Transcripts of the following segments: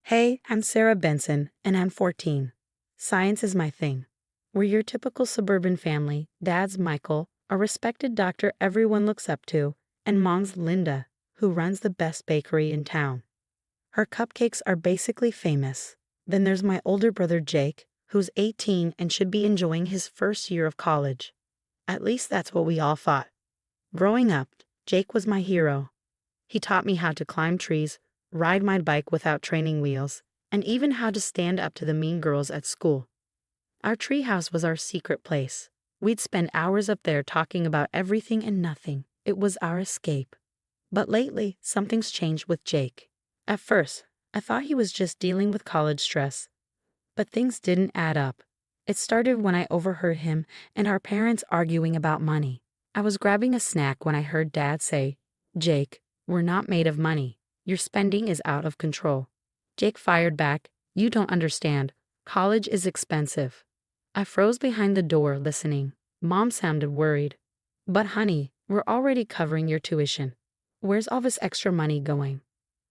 Hey, I'm Sarah Benson, and I'm 14. Science is my thing. We're your typical suburban family. Dad's Michael, a respected doctor everyone looks up to, and Mom's Linda, who runs the best bakery in town. Her cupcakes are basically famous. Then there's my older brother Jake, who's 18 and should be enjoying his first year of college. At least that's what we all thought. Growing up, Jake was my hero. He taught me how to climb trees, ride my bike without training wheels, and even how to stand up to the mean girls at school. Our treehouse was our secret place. We'd spend hours up there talking about everything and nothing. It was our escape. But lately, something's changed with Jake. At first, I thought he was just dealing with college stress. But things didn't add up. It started when I overheard him and our parents arguing about money. I was grabbing a snack when I heard Dad say, "Jake, we're not made of money. Your spending is out of control." Jake fired back, "You don't understand. College is expensive." I froze behind the door listening. Mom sounded worried. "But honey, we're already covering your tuition. Where's all this extra money going?"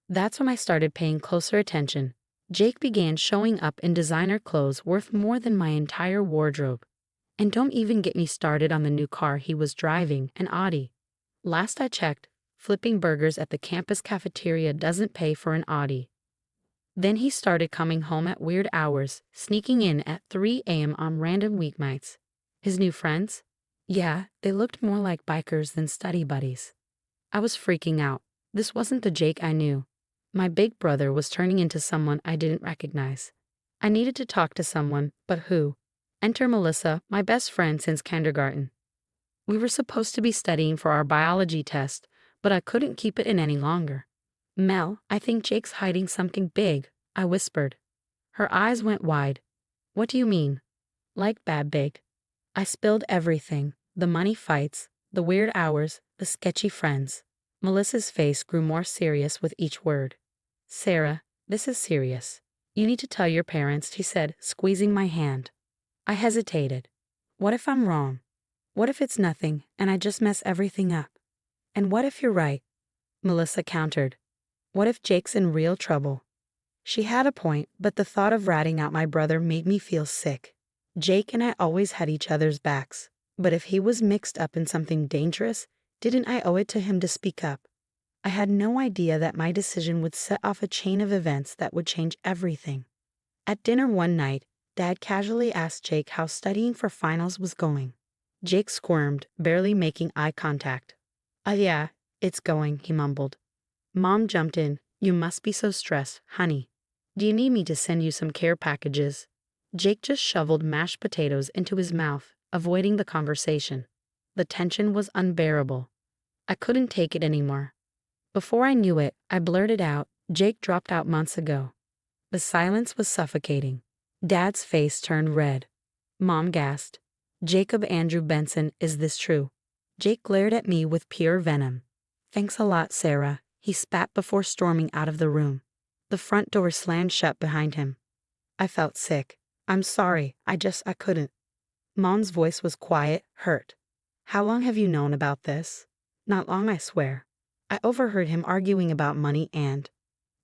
That's when I started paying closer attention. Jake began showing up in designer clothes worth more than my entire wardrobe. And don't even get me started on the new car he was driving, an Audi. Last I checked, flipping burgers at the campus cafeteria doesn't pay for an Audi. Then he started coming home at weird hours, sneaking in at 3 a.m. on random weeknights. His new friends? Yeah, they looked more like bikers than study buddies. I was freaking out. This wasn't the Jake I knew. My big brother was turning into someone I didn't recognize. I needed to talk to someone, but who? Enter Melissa, my best friend since kindergarten. We were supposed to be studying for our biology test, but I couldn't keep it in any longer. "Mel, I think Jake's hiding something big," I whispered. Her eyes went wide. "What do you mean?" "Like bad big." I spilled everything, the money fights, the weird hours, the sketchy friends. Melissa's face grew more serious with each word. "Sarah, this is serious. You need to tell your parents," she said, squeezing my hand. I hesitated. What if I'm wrong? What if it's nothing, and I just mess everything up? And what if you're right? Melissa countered. What if Jake's in real trouble? She had a point, but the thought of ratting out my brother made me feel sick. Jake and I always had each other's backs, but if he was mixed up in something dangerous, didn't I owe it to him to speak up? I had no idea that my decision would set off a chain of events that would change everything. At dinner one night, Dad casually asked Jake how studying for finals was going. Jake squirmed, barely making eye contact. Yeah, it's going," he mumbled. Mom jumped in. "You must be so stressed, honey. Do you need me to send you some care packages?" Jake just shoveled mashed potatoes into his mouth, avoiding the conversation. The tension was unbearable. I couldn't take it anymore. Before I knew it, I blurted out, "Jake dropped out months ago." The silence was suffocating. Dad's face turned red. Mom gasped. "Jacob Andrew Benson, is this true?" Jake glared at me with pure venom. "Thanks a lot, Sarah," he spat before storming out of the room. The front door slammed shut behind him. I felt sick. "I'm sorry, I couldn't." Mom's voice was quiet, hurt. "How long have you known about this?" "Not long, I swear." I overheard him arguing about money and...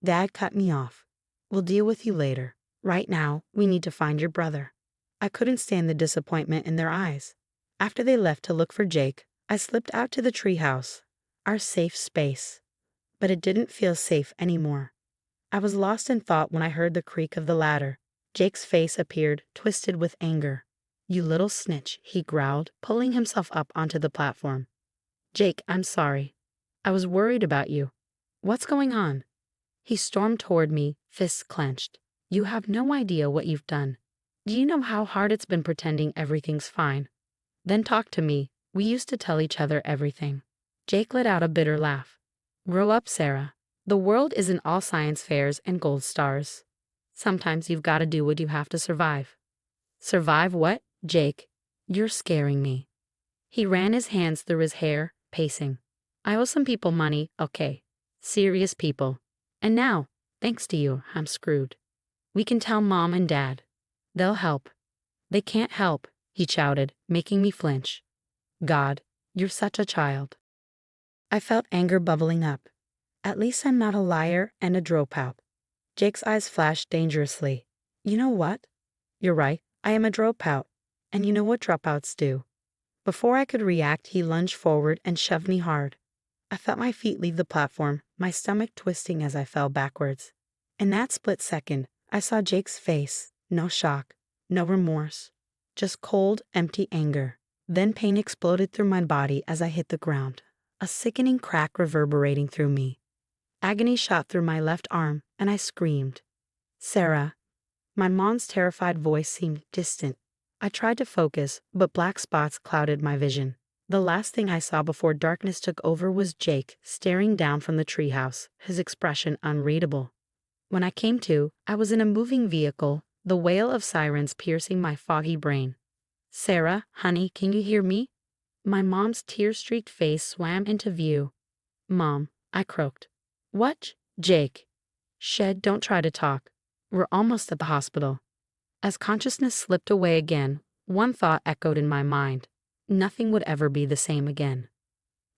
Dad cut me off. "We'll deal with you later. Right now, we need to find your brother." I couldn't stand the disappointment in their eyes. After they left to look for Jake, I slipped out to the treehouse, our safe space. But it didn't feel safe anymore. I was lost in thought when I heard the creak of the ladder. Jake's face appeared, twisted with anger. "You little snitch," he growled, pulling himself up onto the platform. "Jake, I'm sorry. I was worried about you. What's going on?" He stormed toward me, fists clenched. "You have no idea what you've done. Do you know how hard it's been pretending everything's fine? Then talk to me. We used to tell each other everything." Jake let out a bitter laugh. "Grow up, Sarah. The world isn't all science fairs and gold stars. Sometimes you've got to do what you have to survive." "Survive what, Jake? You're scaring me." He ran his hands through his hair, pacing. "I owe some people money, okay. Serious people. And now, thanks to you, I'm screwed. We can tell Mom and Dad. They'll help." "They can't help," he shouted, making me flinch. "God, you're such a child." I felt anger bubbling up. At least I'm not a liar and a dropout. Jake's eyes flashed dangerously. You know what? You're right, I am a dropout. And you know what dropouts do. Before I could react, he lunged forward and shoved me hard. I felt my feet leave the platform, my stomach twisting as I fell backwards. In that split second, I saw Jake's face. No shock, no remorse, just cold, empty anger. Then pain exploded through my body as I hit the ground, a sickening crack reverberating through me. Agony shot through my left arm, and I screamed. Sarah. My mom's terrified voice seemed distant. I tried to focus, but black spots clouded my vision. The last thing I saw before darkness took over was Jake staring down from the treehouse, his expression unreadable. When I came to, I was in a moving vehicle, the wail of sirens piercing my foggy brain. Sarah, honey, can you hear me? My mom's tear-streaked face swam into view. Mom, I croaked. What? Jake. Shed, don't try to talk. We're almost at the hospital. As consciousness slipped away again, one thought echoed in my mind. Nothing would ever be the same again.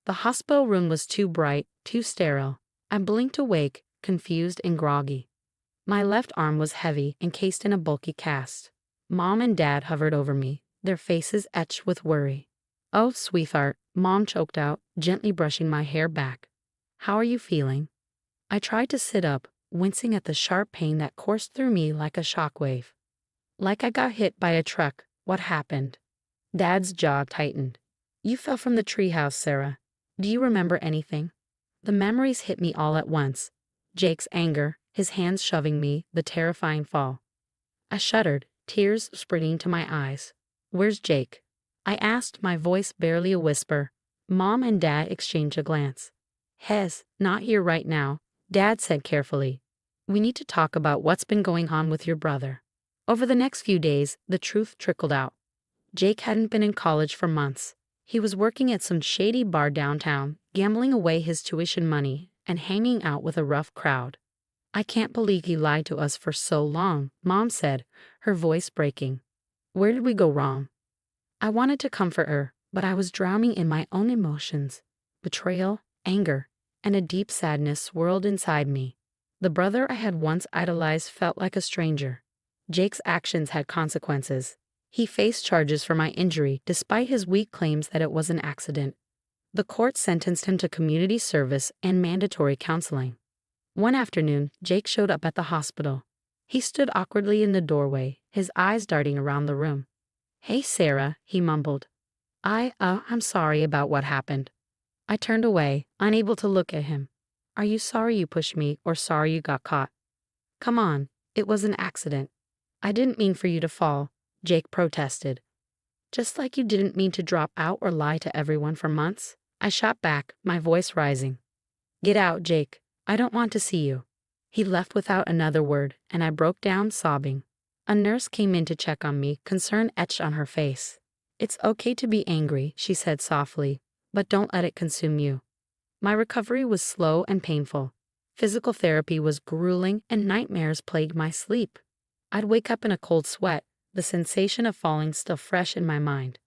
The hospital room was too bright, too sterile. I blinked awake, confused and groggy. My left arm was heavy, encased in a bulky cast. Mom and Dad hovered over me, their faces etched with worry. Oh, sweetheart, Mom choked out, gently brushing my hair back. How are you feeling? I tried to sit up, wincing at the sharp pain that coursed through me like a shockwave. Like I got hit by a truck. What happened? Dad's jaw tightened. You fell from the treehouse, Sarah. Do you remember anything? The memories hit me all at once. Jake's anger, his hands shoving me, the terrifying fall. I shuddered, tears springing to my eyes. Where's Jake? I asked, my voice barely a whisper. Mom and Dad exchanged a glance. Hez, not here right now, Dad said carefully. We need to talk about what's been going on with your brother. Over the next few days, the truth trickled out. Jake hadn't been in college for months. He was working at some shady bar downtown, gambling away his tuition money, and hanging out with a rough crowd. I can't believe he lied to us for so long, Mom said, her voice breaking. Where did we go wrong? I wanted to comfort her, but I was drowning in my own emotions. Betrayal, anger, and a deep sadness swirled inside me. The brother I had once idolized felt like a stranger. Jake's actions had consequences. He faced charges for my injury despite his weak claims that it was an accident. The court sentenced him to community service and mandatory counseling. One afternoon, Jake showed up at the hospital. He stood awkwardly in the doorway, his eyes darting around the room. Hey, Sarah, he mumbled. I'm sorry about what happened. I turned away, unable to look at him. Are you sorry you pushed me or sorry you got caught? Come on, it was an accident. I didn't mean for you to fall, Jake protested. Just like you didn't mean to drop out or lie to everyone for months? I shot back, my voice rising. Get out, Jake. I don't want to see you. He left without another word, and I broke down sobbing. A nurse came in to check on me, concern etched on her face. It's okay to be angry, she said softly, but don't let it consume you. My recovery was slow and painful. Physical therapy was grueling, and nightmares plagued my sleep. I'd wake up in a cold sweat, the sensation of falling still fresh in my mind.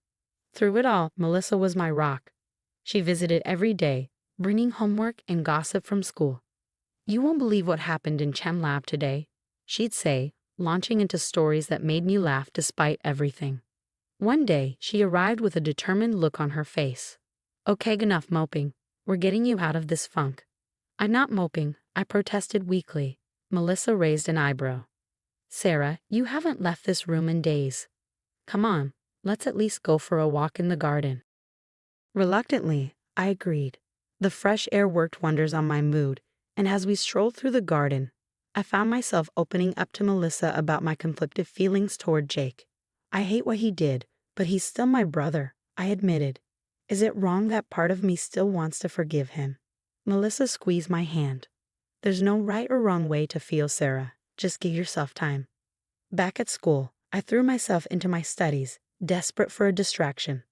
Through it all, Melissa was my rock. She visited every day, bringing homework and gossip from school. You won't believe what happened in Chem Lab today, she'd say, launching into stories that made me laugh despite everything. One day, she arrived with a determined look on her face. Okay, enough moping. We're getting you out of this funk. I'm not moping, I protested weakly. Melissa raised an eyebrow. Sarah, you haven't left this room in days. Come on, let's at least go for a walk in the garden. Reluctantly, I agreed. The fresh air worked wonders on my mood, and as we strolled through the garden, I found myself opening up to Melissa about my conflicted feelings toward Jake. I hate what he did, but he's still my brother, I admitted. Is it wrong that part of me still wants to forgive him? Melissa squeezed my hand. There's no right or wrong way to feel, Sarah. Just give yourself time. Back at school, I threw myself into my studies, desperate for a distraction.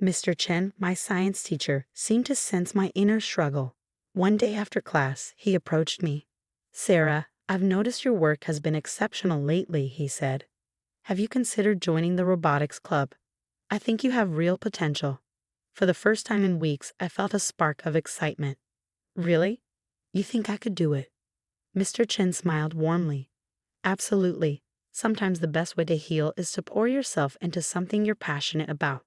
Mr. Chen, my science teacher, seemed to sense my inner struggle. One day after class, he approached me. Sarah, I've noticed your work has been exceptional lately, he said. Have you considered joining the robotics club? I think you have real potential. For the first time in weeks, I felt a spark of excitement. Really? You think I could do it? Mr. Chin smiled warmly. Absolutely. Sometimes the best way to heal is to pour yourself into something you're passionate about.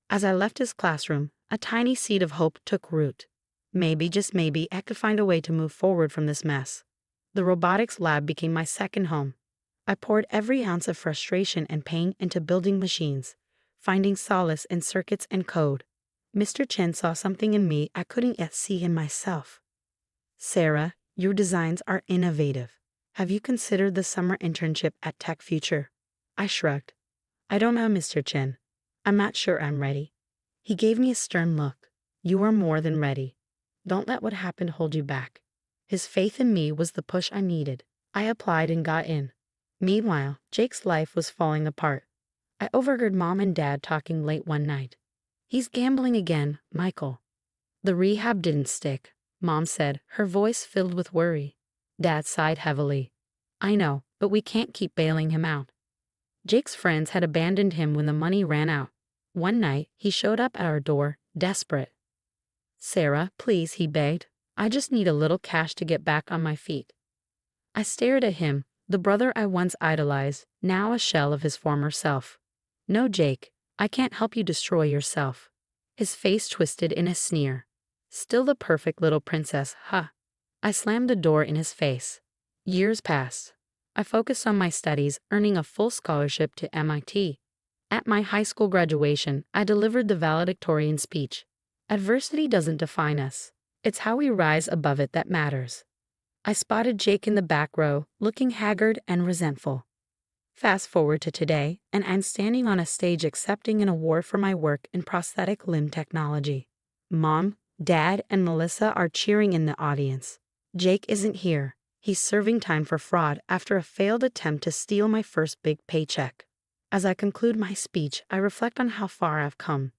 As I left his classroom, a tiny seed of hope took root. Maybe, just maybe, I could find a way to move forward from this mess. The robotics lab became my second home. I poured every ounce of frustration and pain into building machines, finding solace in circuits and code. Mr. Chen saw something in me I couldn't yet see in myself. Sarah, your designs are innovative. Have you considered the summer internship at Tech Future? I shrugged. I don't know, Mr. Chen. I'm not sure I'm ready. He gave me a stern look. You are more than ready. Don't let what happened hold you back. His faith in me was the push I needed. I applied and got in. Meanwhile, Jake's life was falling apart. I overheard Mom and Dad talking late one night. He's gambling again, Michael. The rehab didn't stick, Mom said, her voice filled with worry. Dad sighed heavily. I know, but we can't keep bailing him out. Jake's friends had abandoned him when the money ran out. One night, he showed up at our door, desperate. Sarah, please, he begged. I just need a little cash to get back on my feet. I stared at him, the brother I once idolized, now a shell of his former self. No, Jake, I can't help you destroy yourself. His face twisted in a sneer. Still the perfect little princess, huh? I slammed the door in his face. Years passed. I focused on my studies, earning a full scholarship to MIT. At my high school graduation, I delivered the valedictorian speech. Adversity doesn't define us. It's how we rise above it that matters. I spotted Jake in the back row, looking haggard and resentful. Fast forward to today, and I'm standing on a stage accepting an award for my work in prosthetic limb technology. Mom, Dad, and Melissa are cheering in the audience. Jake isn't here. He's serving time for fraud after a failed attempt to steal my first big paycheck. As I conclude my speech, I reflect on how far I've come.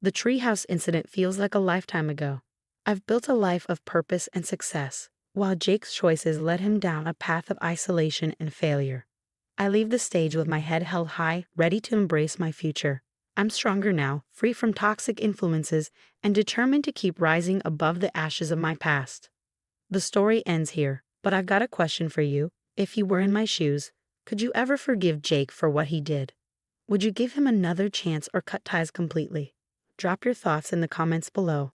The treehouse incident feels like a lifetime ago. I've built a life of purpose and success, while Jake's choices led him down a path of isolation and failure. I leave the stage with my head held high, ready to embrace my future. I'm stronger now, free from toxic influences, and determined to keep rising above the ashes of my past. The story ends here, but I've got a question for you. If you were in my shoes, could you ever forgive Jake for what he did? Would you give him another chance or cut ties completely? Drop your thoughts in the comments below.